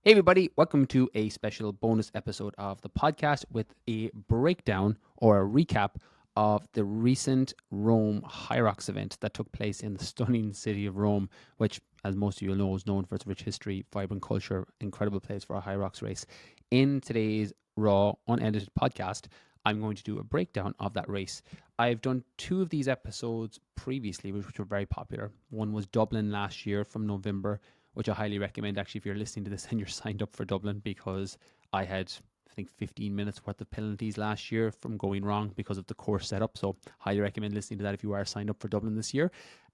Hey, everybody, welcome to a special bonus episode of the podcast with a breakdown or a recap of the recent Rome HYROX event that took place in the stunning city of Rome, which, as most of you know, is known for its rich history, vibrant culture, incredible place for a HYROX race. In today's raw, unedited podcast, I'm going to do a breakdown of that race. I've done two of these episodes previously, which were very popular. One was Dublin last year from November, which I highly recommend actually if you're listening to this and you're signed up for Dublin, because I had, I think, 15 minutes worth of penalties last year from going wrong because of the course setup. So highly recommend listening to that if you are signed up for Dublin this year.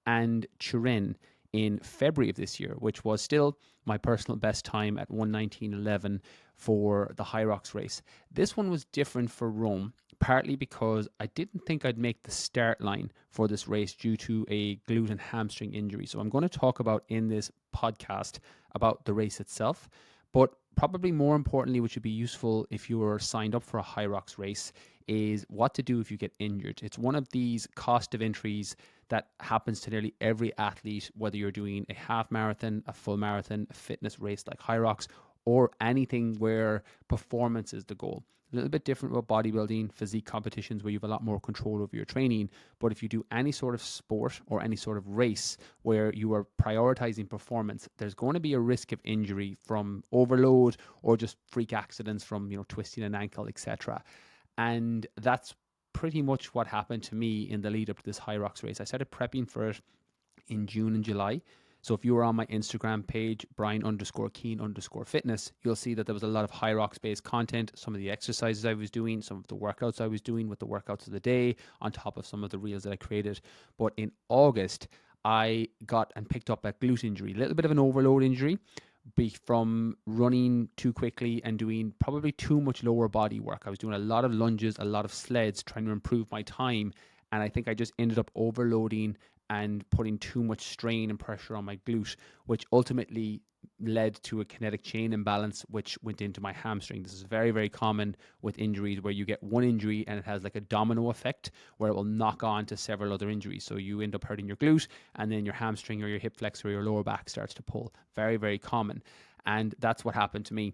And Turin in February of this year, which was still my personal best time at 1:19:11 for the HYROX race. This one was different for Rome, partly because I didn't think I'd make the start line for this race due to a glute and hamstring injury. So I'm going to talk about in this podcast about the race itself, but probably more importantly, which would be useful if you were signed up for a HYROX race, is what to do if you get injured. It's one of these cost of entries that happens to nearly every athlete, whether you're doing a half marathon, a full marathon, a fitness race like HYROX, or anything where performance is the goal. A little bit different about bodybuilding, physique competitions where you have a lot more control over your training. But if you do any sort of sport or any sort of race where you are prioritizing performance, there's going to be a risk of injury from overload or just freak accidents from, twisting an ankle, etc. And that's pretty much what happened to me in the lead up to this HYROX race. I started prepping for it in June and July. So if you were on my Instagram page, Brian_Keen_fitness, you'll see that there was a lot of HYROX based content, some of the exercises I was doing, some of the workouts I was doing with the workouts of the day, on top of some of the reels that I created. But in August, I got and picked up a glute injury, a little bit of an overload injury from running too quickly and doing probably too much lower body work. I was doing a lot of lunges, a lot of sleds, trying to improve my time. And I think I just ended up overloading and putting too much strain and pressure on my glute, which ultimately led to a kinetic chain imbalance, which went into my hamstring. This is very, very common with injuries where you get one injury and it has like a domino effect where it will knock on to several other injuries. So you end up hurting your glute and then your hamstring or your hip flexor or your lower back starts to pull. Very, very common. And that's what happened to me.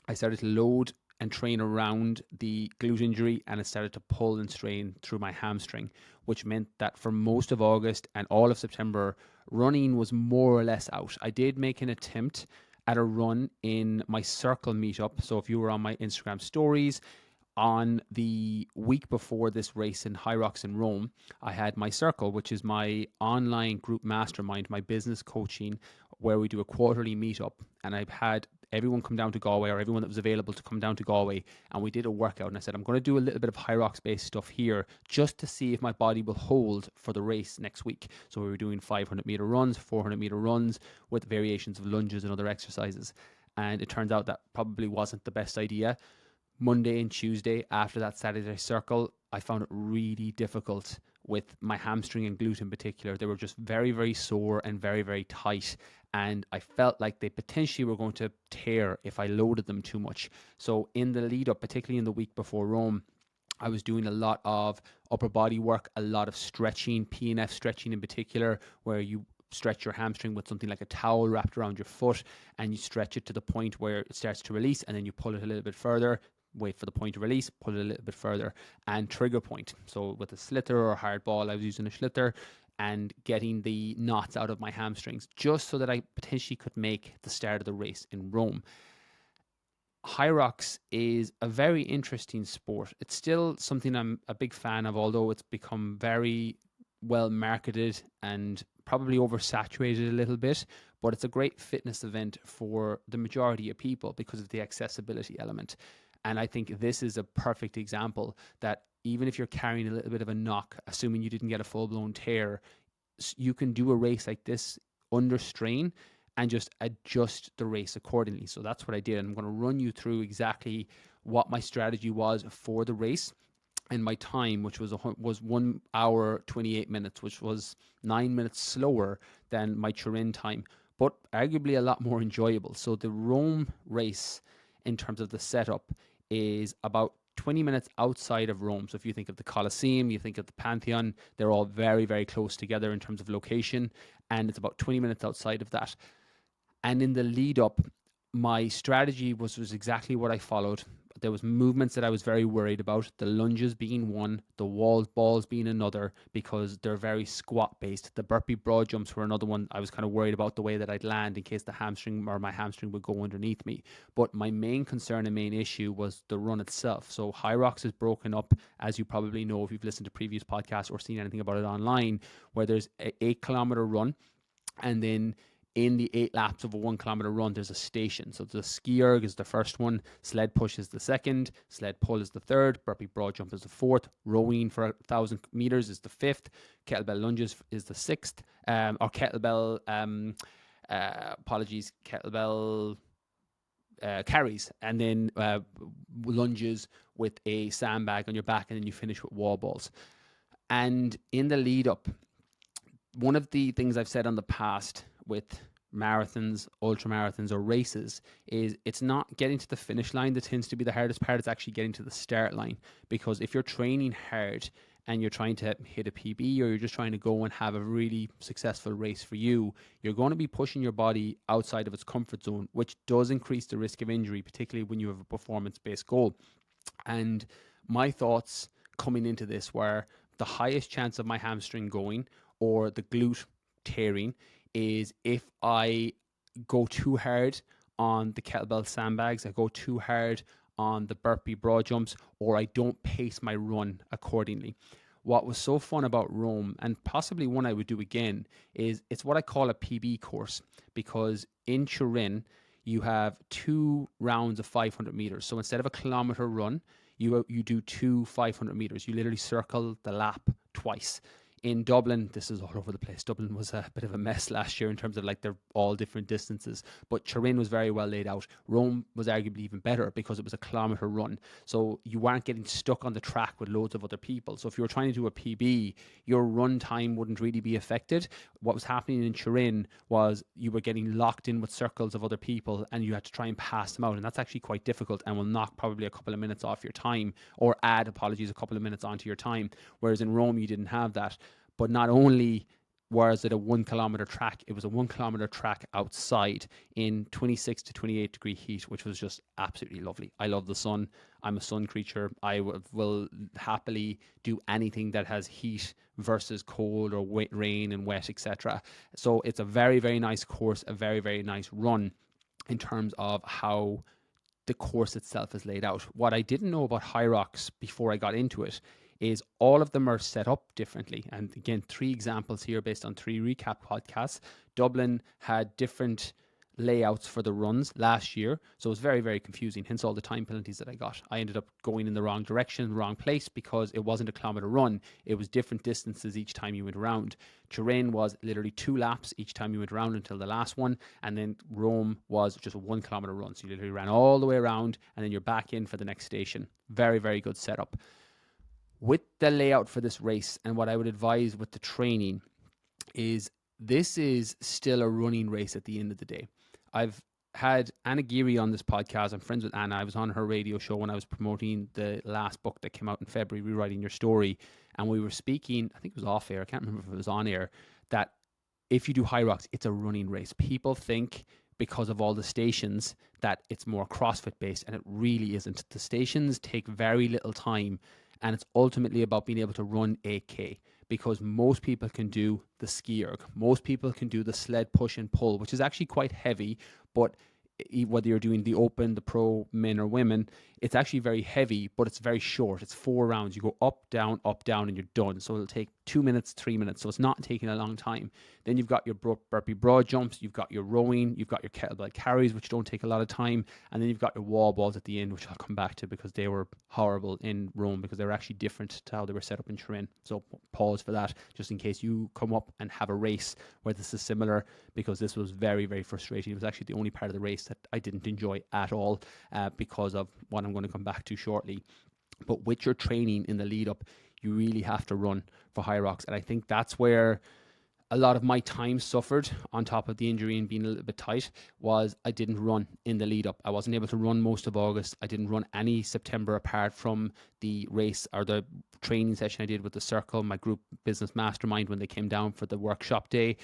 I started to load and train around the glute injury and it started to pull and strain through my hamstring, which meant that for most of August and all of September, running was more or less out. I did make an attempt at a run in my circle meetup. So if you were on my Instagram stories, on the week before this race in HYROX in Rome, I had my circle, which is my online group mastermind, my business coaching, where we do a quarterly meetup. And I've had everyone come down to Galway, or everyone that was available to come down to Galway, and we did a workout. And I said, I'm going to do a little bit of HYROX based stuff here just to see if my body will hold for the race next week. So we were doing 500-meter runs, 400-meter runs with variations of lunges and other exercises. And it turns out that probably wasn't the best idea. Monday and Tuesday after that Saturday circle, I found it really difficult with my hamstring and glute in particular. They were just very, very sore and very, very tight. And I felt like they potentially were going to tear if I loaded them too much. So in the lead up, particularly in the week before Rome, I was doing a lot of upper body work, a lot of stretching, PNF stretching in particular, where you stretch your hamstring with something like a towel wrapped around your foot and you stretch it to the point where it starts to release and then you pull it a little bit further, wait for the point to release, pull it a little bit further, and trigger point. So with a sliotar or a hard ball, I was using a sliotar and getting the knots out of my hamstrings just so that I potentially could make the start of the race in Rome. HYROX is a very interesting sport. It's still something I'm a big fan of, although it's become very well marketed and probably oversaturated a little bit. But it's a great fitness event for the majority of people because of the accessibility element. And I think this is a perfect example that even if you're carrying a little bit of a knock, assuming you didn't get a full blown tear, you can do a race like this under strain and just adjust the race accordingly. So that's what I did. And I'm going to run you through exactly what my strategy was for the race and my time, which was 1 hour 28 minutes, which was 9 minutes slower than my Turin time, but arguably a lot more enjoyable. So the Rome race, in terms of the setup, is about 20 minutes outside of Rome. So if you think of the Colosseum, you think of the Pantheon, they're all very, very close together in terms of location. And it's about 20 minutes outside of that. And in the lead up, my strategy was exactly what I followed. There was movements that I was very worried about. The lunges being one, the walls balls being another, because they're very squat based. The burpee broad jumps were another one. I was kind of worried about the way that I'd land in case the hamstring or my hamstring would go underneath me. But my main concern and main issue was the run itself. So HYROX is broken up, as you probably know if you've listened to previous podcasts or seen anything about it online, where there's a 8 kilometer run, and then in the 8 laps of a 1 kilometer run, there's a station. So the ski erg is the first one, sled push is the second, sled pull is the third, burpee broad jump is the fourth, rowing for 1,000 meters is the fifth, kettlebell lunges is the sixth, or kettlebell, kettlebell carries, and then lunges with a sandbag on your back, and then you finish with wall balls. And in the lead up, one of the things I've said on the past with marathons, ultra marathons, or races is it's not getting to the finish line that tends to be the hardest part. It's actually getting to the start line, because if you're training hard and you're trying to hit a PB, or you're just trying to go and have a really successful race for you, you're going to be pushing your body outside of its comfort zone, which does increase the risk of injury, particularly when you have a performance-based goal. And my thoughts coming into this were the highest chance of my hamstring going or the glute tearing is if I go too hard on the kettlebell sandbags, I go too hard on the burpee broad jumps, or I don't pace my run accordingly. What was so fun about Rome, and possibly one I would do again, is it's what I call a PB course, because in Turin, you have 2 rounds of 500 meters. So instead of a kilometer run, you do 2 500 meters. You literally circle the lap twice. In Dublin, this is all over the place. Dublin was a bit of a mess last year in terms of like they're all different distances, but Turin was very well laid out. Rome was arguably even better because it was a kilometer run. So you weren't getting stuck on the track with loads of other people. So if you were trying to do a PB, your run time wouldn't really be affected. What was happening in Turin was you were getting locked in with circles of other people and you had to try and pass them out. And that's actually quite difficult and will knock probably a couple of minutes off your time, or add, apologies, a couple of minutes onto your time. Whereas in Rome, you didn't have that. But not only was it a 1 kilometer track, it was a 1 kilometer track outside in 26 to 28 degree heat, which was just absolutely lovely. I love the sun. I'm a sun creature. I will happily do anything that has heat versus cold or rain and wet, etc. So it's a very, very nice course, a very, very nice run in terms of how the course itself is laid out. What I didn't know about HYROX before I got into it is all of them are set up differently. And again, 3 examples here based on 3 recap podcasts. Dublin had different layouts for the runs last year, so it was very, very confusing, hence all the time penalties that I got. I ended up going in the wrong direction, the wrong place, because it wasn't a kilometer run, it was different distances each time you went around. Turin was literally 2 laps each time you went around until the last one, and then Rome was just a 1 kilometer run, so you literally ran all the way around and then you're back in for the next station. Very, very good setup. With the layout for this race, and what I would advise with the training, is this is still a running race at the end of the day. I've had Anna Geary on this podcast. I'm friends with Anna. I was on her radio show when I was promoting the last book that came out in February, Rewriting Your Story. And we were speaking, I think it was off air, I can't remember if it was on air, that if you do HYROX, it's a running race. People think because of all the stations that it's more CrossFit based, and it really isn't. The stations take very little time, and it's ultimately about being able to run 8K, because most people can do the ski erg. Most people can do the sled push and pull, which is actually quite heavy, but whether you're doing the open, the pro, men or women, it's actually very heavy, but it's very short. It's 4 rounds. You go up, down, and you're done. So it'll take 2 minutes, 3 minutes. So it's not taking a long time. Then you've got your burpee broad jumps, you've got your rowing, you've got your kettlebell carries, which don't take a lot of time. And then you've got your wall balls at the end, which I'll come back to because they were horrible in Rome, because they were actually different to how they were set up in Turin. So pause for that, just in case you come up and have a race where this is similar, because this was very, very frustrating. It was actually the only part of the race that I didn't enjoy at all, because of what I'm going to come back to shortly. But with your training in the lead up, you really have to run for HYROX. And I think that's where a lot of my time suffered, on top of the injury and being a little bit tight, was I didn't run in the lead up. I wasn't able to run most of August. I didn't run any September apart from the race or the training session I did with the Circle, my group business mastermind, when they came down for the workshop day.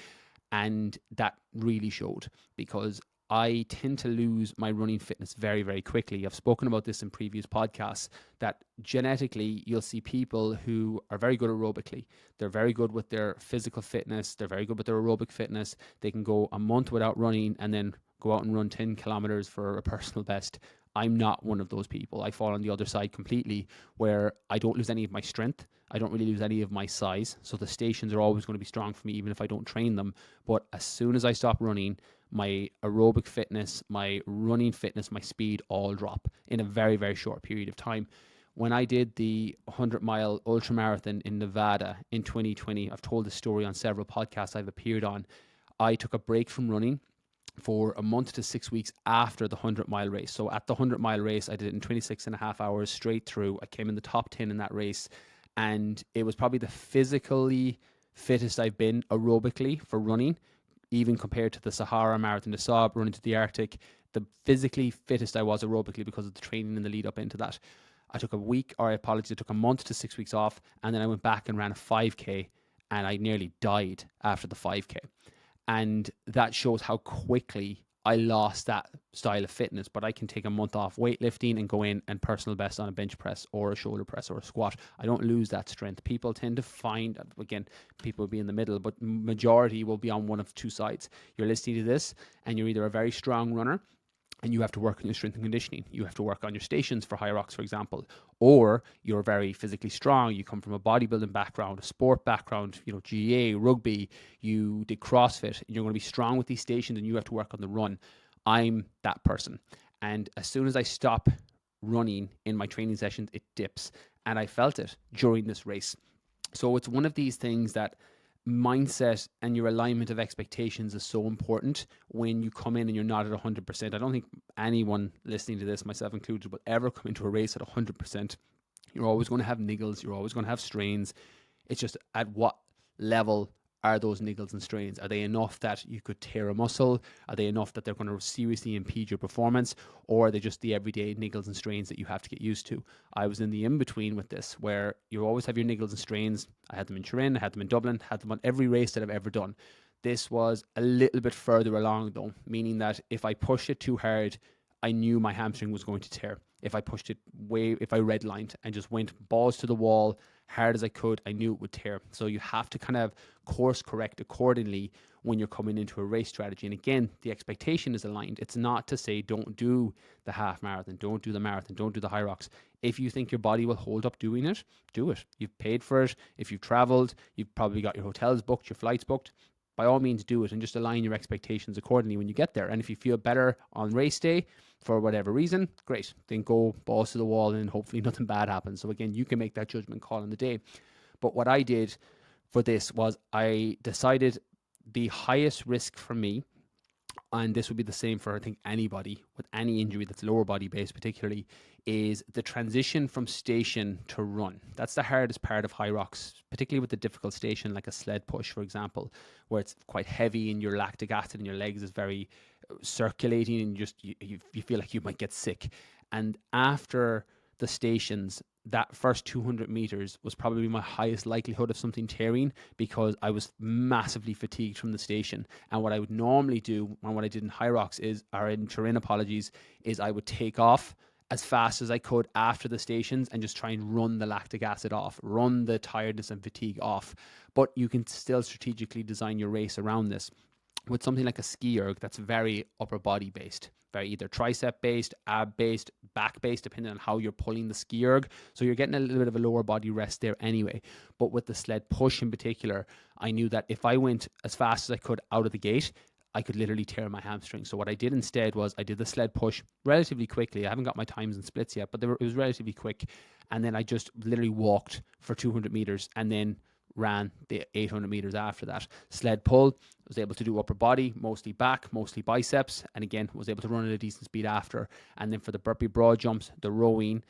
And that really showed, because I tend to lose my running fitness very, very quickly. I've spoken about this in previous podcasts that genetically you'll see people who are very good aerobically. They're very good with their physical fitness. They're very good with their aerobic fitness. They can go a month without running and then go out and run 10 kilometers for a personal best. I'm not one of those people. I fall on the other side completely where I don't lose any of my strength. I don't really lose any of my size. So the stations are always going to be strong for me, even if I don't train them. But as soon as I stop running, my aerobic fitness, my running fitness, my speed all drop in a very, very short period of time. When I did the 100-mile ultramarathon in Nevada in 2020, I've told this story on several podcasts I've appeared on. I took a break from running for a month to 6 weeks after the 100-mile race. So at the 100-mile race, I did it in 26 and a half hours straight through. I came in the top 10 in that race. And it was probably the physically fittest I've been aerobically for running, even compared to the Sahara Marathon, the Saab running to the Arctic. The physically fittest I was aerobically because of the training and the lead up into that. I took I took a month to 6 weeks off, and then I went back and ran a 5K, and I nearly died after the 5K. And that shows how quickly I lost that style of fitness. But I can take a month off weightlifting and go in and personal best on a bench press or a shoulder press or a squat. I don't lose that strength. People tend to find, again, people will be in the middle, but majority will be on one of two sides. You're listening to this and you're either a very strong runner and you have to work on your strength and conditioning. You have to work on your stations for HYROX, for example. Or you're very physically strong. You come from a bodybuilding background, a sport background, GA, rugby, you did CrossFit, and you're going to be strong with these stations and you have to work on the run. I'm that person. And as soon as I stop running in my training sessions, it dips. And I felt it during this race. So it's one of these things that mindset and your alignment of expectations is so important when you come in and you're not at 100%. I don't think anyone listening to this, myself included, will ever come into a race at 100%. You're always going to have niggles. You're always going to have strains. It's just at what level are those niggles and strains? Are they enough that you could tear a muscle? Are they enough that they're going to seriously impede your performance? Or are they just the everyday niggles and strains that you have to get used to? I was in the in-between with this, where you always have your niggles and strains. I had them in Turin, I had them in Dublin, had them on every race that I've ever done. This was a little bit further along though, meaning that if I pushed it too hard, I knew my hamstring was going to tear. If I pushed it if I redlined and just went balls to the wall, hard as I could, I knew it would tear. So you have to kind of course correct accordingly when you're coming into a race strategy. And again, the expectation is aligned. It's not to say don't do the half marathon, don't do the marathon, don't do the HYROX. If you think your body will hold up doing it, do it. You've paid for it. If you've traveled, you've probably got your hotels booked, your flights booked. By all means, do it and just align your expectations accordingly when you get there. And if you feel better on race day for whatever reason, great. Then go balls to the wall and hopefully nothing bad happens. So again, you can make that judgment call on the day. But what I did for this was I decided the highest risk for me, and this would be the same for I think anybody with any injury that's lower body based particularly, is the transition from station to run. That's the hardest part of HYROX, particularly with the difficult station like a sled push, for example, where it's quite heavy and your lactic acid in your legs is very circulating and you feel like you might get sick. And after the stations, that first 200 meters was probably my highest likelihood of something tearing because I was massively fatigued from the station. And what I would normally do, and what I did in HYROX in Turin, is I would take off as fast as I could after the stations and just try and run the lactic acid off, run the tiredness and fatigue off. But you can still strategically design your race around this. With something like a ski erg that's very upper body based, very either tricep based, ab based, back based, depending on how you're pulling the ski erg. So you're getting a little bit of a lower body rest there anyway. But with the sled push in particular, I knew that if I went as fast as I could out of the gate, I could literally tear my hamstring. So what I did instead was I did the sled push relatively quickly. I haven't got my times and splits yet, but it was relatively quick. And then I just literally walked for 200 meters and then ran the 800 meters after that. Sled pull, was able to do upper body, mostly back, mostly biceps, and again, was able to run at a decent speed after. And then for the burpee broad jumps, the rowing,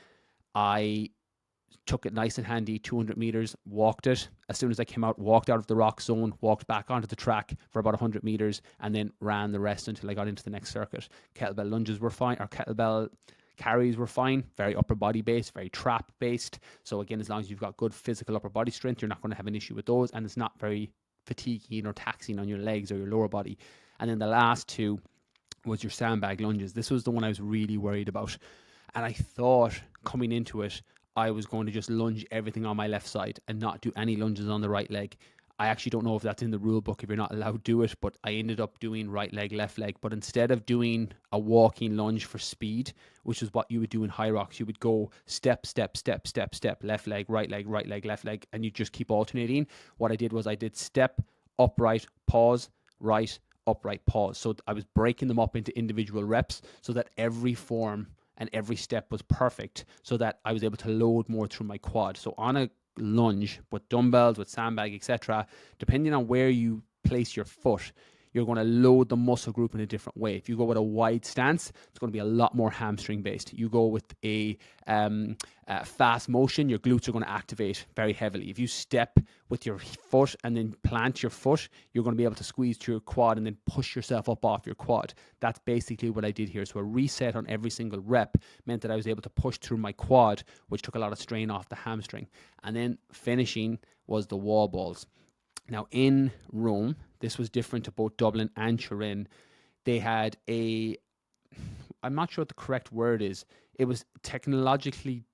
I took it nice and handy, 200 meters, walked it. As soon as I came out, walked out of the rock zone, walked back onto the track for about 100 meters, and then ran the rest until I got into the next circuit. Kettlebell lunges were fine, or kettlebell carries were fine, very upper body based, very trap based. So again, as long as you've got good physical upper body strength, you're not going to have an issue with those, and it's not very fatiguing or taxing on your legs or your lower body. And then the last two was your sandbag lunges. This was the one I was really worried about. And I thought coming into it, I was going to just lunge everything on my left side and not do any lunges on the right leg. I actually don't know if that's in the rule book, if you're not allowed to do it, but I ended up doing right leg, left leg. But instead of doing a walking lunge for speed, which is what you would do in HYROX, you would go step, step, step, step, step, left leg, right leg, right leg, left leg, and you just keep alternating. What I did was I did step, upright, pause, right, upright, pause. So I was breaking them up into individual reps so that every form and every step was perfect, so that I was able to load more through my quad. So on a lunge with dumbbells, with sandbag, etc., depending on where you place your foot, you're going to load the muscle group in a different way. If you go with a wide stance, it's going to be a lot more hamstring based. You go with a fast motion, your glutes are going to activate very heavily. If you step with your foot and then plant your foot, you're going to be able to squeeze through your quad and then push yourself up off your quad. That's basically what I did here. So a reset on every single rep meant that I was able to push through my quad, which took a lot of strain off the hamstring. And then finishing was the wall balls. Now in Rome, this was different to both Dublin and Turin. They had I'm not sure what the correct word is. It was technologically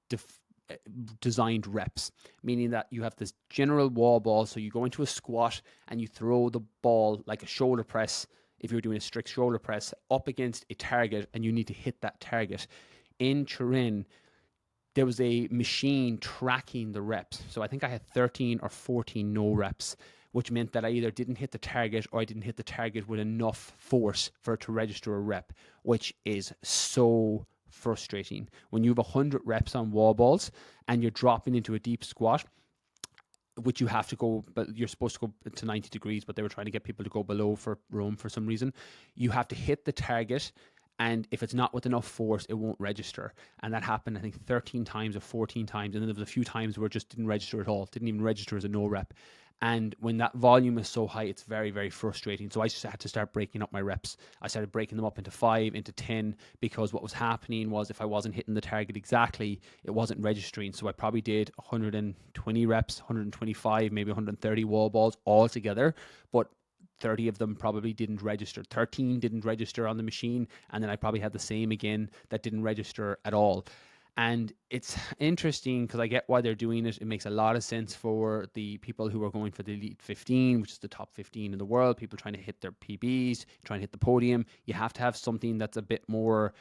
designed reps, meaning that you have this general wall ball. So you go into a squat and you throw the ball like a shoulder press, if you're doing a strict shoulder press, up against a target, and you need to hit that target. In Turin, there was a machine tracking the reps. So I think I had 13 or 14 no reps, which meant that I either didn't hit the target or I didn't hit the target with enough force for it to register a rep, which is so frustrating. When you have 100 reps on wall balls and you're dropping into a deep squat, which you have to go, but you're supposed to go to 90 degrees, but they were trying to get people to go below for Rome for some reason. You have to hit the target, and if it's not with enough force, it won't register. And that happened, I think, 13 times or 14 times. And then there was a few times where it just didn't register at all, didn't even register as a no rep. And when that volume is so high, it's very, very frustrating. So I just had to start breaking up my reps. I started breaking them up into 5, into 10, because what was happening was if I wasn't hitting the target exactly, it wasn't registering. So I probably did 120 reps, 125, maybe 130 wall balls all together. But 30 of them probably didn't register. 13 didn't register on the machine. And then I probably had the same again that didn't register at all. And it's interesting because I get why they're doing it. It makes a lot of sense for the people who are going for the Elite 15, which is the top 15 in the world, people trying to hit their PBs, trying to hit the podium. You have to have something that's a bit more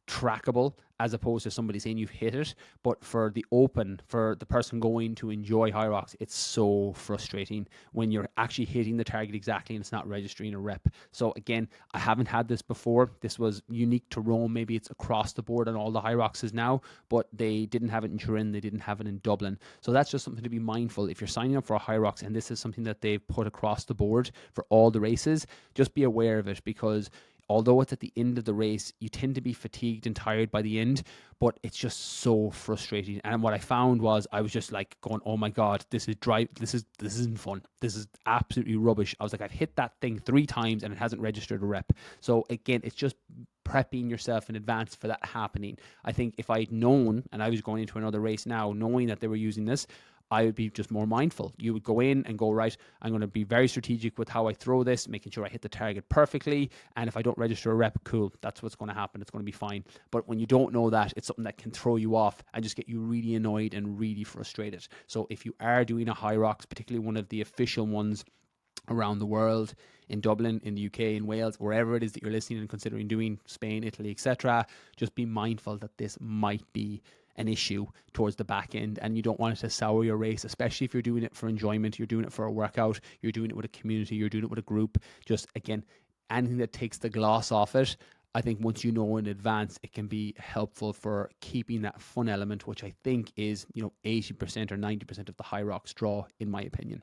trackable as opposed to somebody saying you've hit it. But for the open, for the person going to enjoy HYROX, it's so frustrating when you're actually hitting the target exactly and it's not registering a rep. So again, I haven't had this before. This was unique to Rome. Maybe it's across the board on all the HYROXes now, but they didn't have it in Turin, they didn't have it in Dublin. So that's just something to be mindful. If you're signing up for a HYROX and this is something that they've put across the board for all the races, just be aware of it, because although it's at the end of the race, you tend to be fatigued and tired by the end, but it's just so frustrating. And what I found was I was just like going, oh my God, this isn't fun. This is absolutely rubbish. I was like, I've hit that thing 3 times and it hasn't registered a rep. So again, it's just prepping yourself in advance for that happening. I think if I'd known, and I was going into another race now, knowing that they were using this, I would be just more mindful. You would go in and go, right, I'm going to be very strategic with how I throw this, making sure I hit the target perfectly. And if I don't register a rep, cool, that's what's going to happen. It's going to be fine. But when you don't know that, it's something that can throw you off and just get you really annoyed and really frustrated. So if you are doing a HYROX, particularly one of the official ones around the world, in Dublin, in the UK, in Wales, wherever it is that you're listening and considering doing, Spain, Italy, etc., just be mindful that this might be an issue towards the back end, and you don't want it to sour your race, especially if you're doing it for enjoyment, you're doing it for a workout, you're doing it with a community, you're doing it with a group. Just again, anything that takes the gloss off it, I think once you know in advance, it can be helpful for keeping that fun element, which I think is 80% or 90% of the HYROX draw, in my opinion.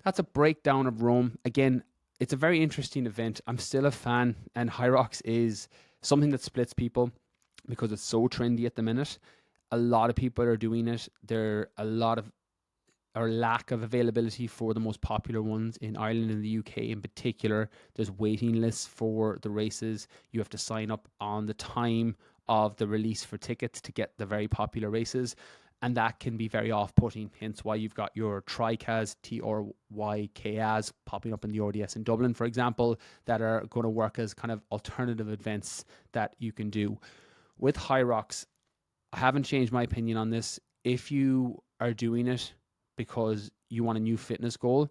That's a breakdown of Rome. Again, it's a very interesting event. I'm still a fan, and HYROX is something that splits people because it's so trendy at the minute. A lot of people are doing it. There are a lot of or lack of availability for the most popular ones in Ireland and the UK in particular. There's waiting lists for the races. You have to sign up on the time of the release for tickets to get the very popular races. And that can be very off-putting, hence why you've got your TRYCAs, TRYKAs, popping up in the RDS in Dublin, for example, that are going to work as kind of alternative events that you can do. With HYROX, I haven't changed my opinion on this. If you are doing it because you want a new fitness goal,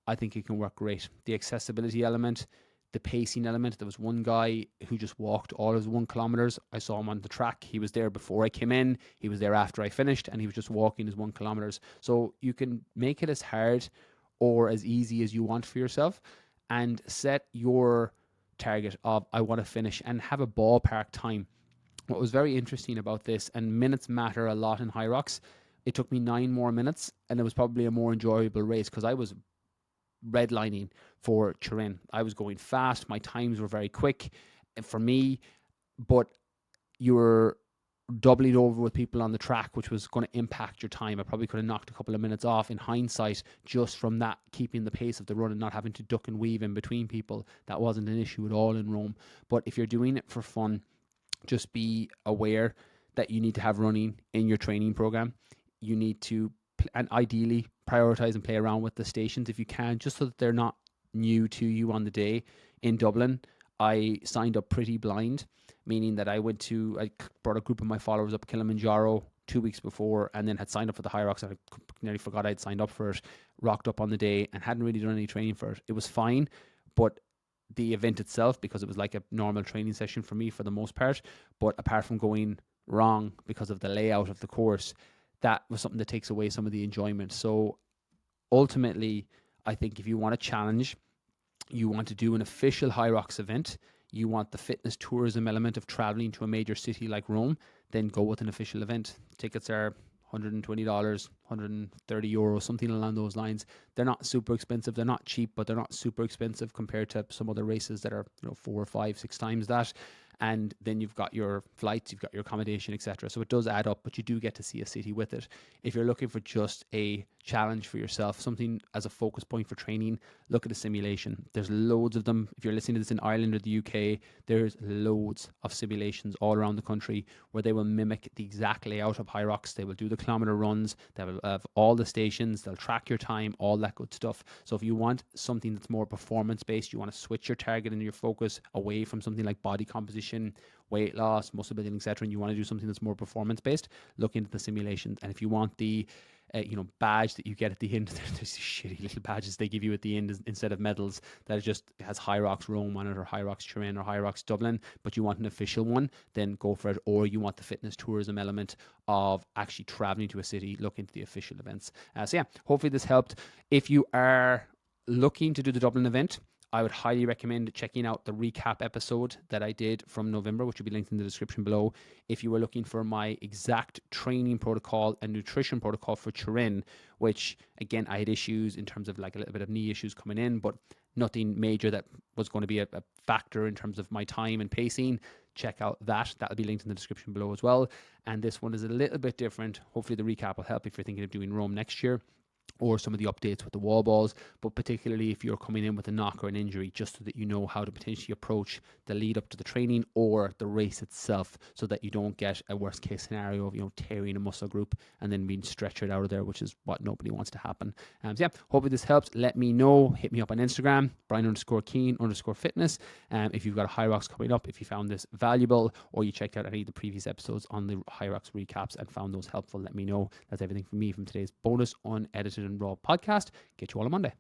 I think it can work great. The accessibility element, the pacing element. There was one guy who just walked all his 1 kilometers. I saw him on the track. He was there before I came in. He was there after I finished, and he was just walking his 1 kilometers. So you can make it as hard or as easy as you want for yourself, and set your target of I want to finish and have a ballpark time. What was very interesting about this, and minutes matter a lot in HYROX, it took me 9 more minutes, and it was probably a more enjoyable race because I was redlining for Turin. I was going fast. My times were very quick for me, but you were doubling over with people on the track, which was going to impact your time. I probably could have knocked a couple of minutes off in hindsight just from that, keeping the pace of the run and not having to duck and weave in between people. That wasn't an issue at all in Rome. But if you're doing it for fun, just be aware that you need to have running in your training program. You need to, and ideally, prioritize and play around with the stations if you can, just so that they're not new to you on the day. In Dublin, I signed up pretty blind, meaning that I brought a group of my followers up Kilimanjaro 2 weeks before, and then had signed up for the HYROX, and I nearly forgot I'd signed up for it, rocked up on the day, and hadn't really done any training for it. It was fine, but the event itself, because it was like a normal training session for me for the most part, but apart from going wrong because of the layout of the course, that was something that takes away some of the enjoyment. So ultimately, I think if you want a challenge, you want to do an official HYROX event, you want the fitness tourism element of traveling to a major city like Rome, then go with an official event. Tickets are $120, €130, something along those lines. They're not super expensive. They're not cheap, but they're not super expensive compared to some other races that are 4 or 5, 6 times that. And then you've got your flights, you've got your accommodation, etc. So it does add up, but you do get to see a city with it. If you're looking for just a challenge for yourself, something as a focus point for training, look at a simulation. There's loads of them. If you're listening to this in Ireland or the UK, there's loads of simulations all around the country where they will mimic the exact layout of HYROX. They will do the kilometer runs. They will have all the stations. They'll track your time, all that good stuff. So if you want something that's more performance based, you want to switch your target and your focus away from something like body composition, weight loss, muscle building, etc., and you want to do something that's more performance based, look into the simulations. And if you want the badge that you get at the end, there's shitty little badges they give you at the end instead of medals that just has HYROX Rome on it, or HYROX Turin, or HYROX Dublin, but you want an official one, then go for it. Or you want the fitness tourism element of actually traveling to a city, look into the official events. So yeah, hopefully this helped. If you are looking to do the Dublin event, I would highly recommend checking out the recap episode that I did from November, which will be linked in the description below. If you were looking for my exact training protocol and nutrition protocol for Turin, which again, I had issues in terms of like a little bit of knee issues coming in, but nothing major that was going to be a factor in terms of my time and pacing, check out that. That'll be linked in the description below as well. And this one is a little bit different. Hopefully the recap will help if you're thinking of doing Rome next year, or some of the updates with the wall balls, but particularly if you're coming in with a knock or an injury, just so that you know how to potentially approach the lead up to the training or the race itself, so that you don't get a worst case scenario of tearing a muscle group and then being stretchered out of there, which is what nobody wants to happen. So yeah, hopefully this helps. Let me know. Hit me up on Instagram, Brian_Keen_fitness. If you've got a HYROX coming up, if you found this valuable, or you checked out any of the previous episodes on the HYROX recaps and found those helpful, let me know. That's everything from me from today's bonus unedited and raw podcast. Get you all on Monday.